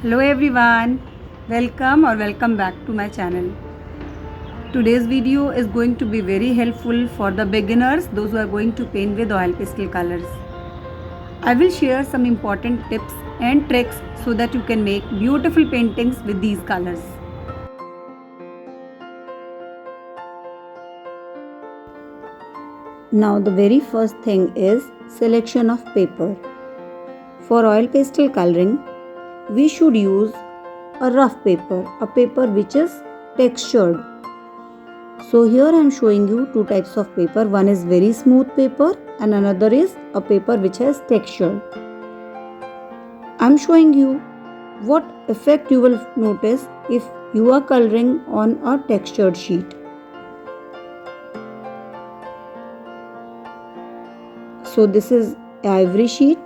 Hello everyone, welcome back to my channel. Today's video is going to be very helpful for the beginners, those who are going to paint with oil pastel colors. I will share some important tips and tricks so that you can make beautiful paintings with these colors. Now the very first thing is selection of paper. For oil pastel coloring, we should use a rough paper, a paper which is textured. So here I am showing you two types of paper. One is very smooth paper and another is a paper which has texture. I am showing you what effect you will notice if you are coloring on a textured sheet. So this is ivory sheet.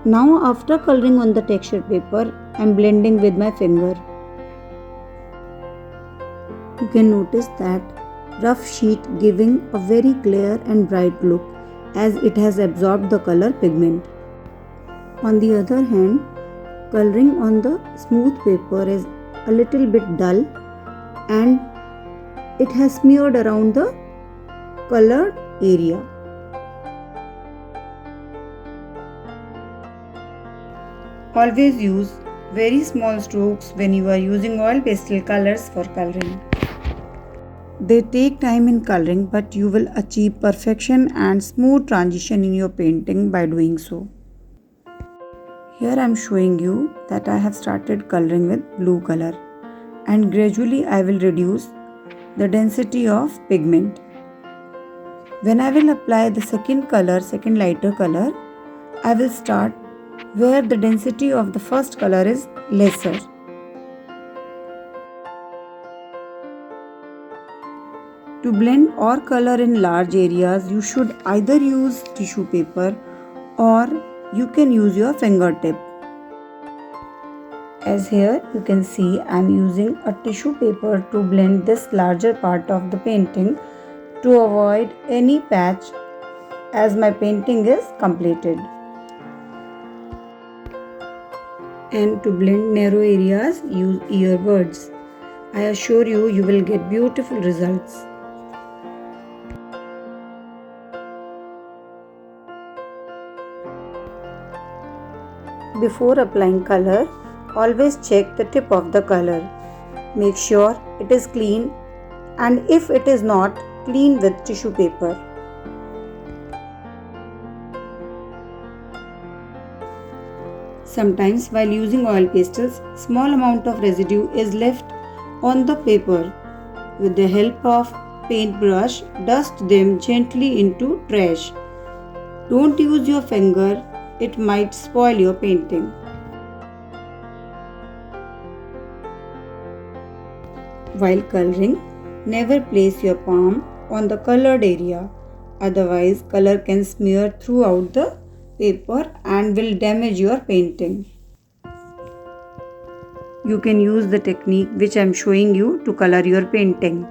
Now after coloring on the textured paper, I am blending with my finger. You can notice that rough sheet giving a very clear and bright look as it has absorbed the color pigment. On the other hand, coloring on the smooth paper is a little bit dull and it has smeared around the colored area. Always use very small strokes when you are using oil pastel colors for coloring. They take time in coloring, but you will achieve perfection and smooth transition in your painting by doing so. Here I am showing you that I have started coloring with blue color and gradually I will reduce the density of pigment. When I will apply the second lighter color, I will start where the density of the first color is lesser. To blend or color in large areas, you should either use tissue paper or you can use your fingertip. As here you can see, I am using a tissue paper to blend this larger part of the painting to avoid any patch as my painting is completed. And to blend narrow areas, use earbuds. I assure you, you will get beautiful results. Before applying color, always check the tip of the color. Make sure it is clean, and if it is not, clean with tissue paper. Sometimes while using oil pastels, small amount of residue is left on the paper. With the help of paintbrush, dust them gently into trash. Don't use your finger, it might spoil your painting. While coloring, never place your palm on the colored area, otherwise color can smear throughout the paper and will damage your painting. You can use the technique which I am showing you to color your painting.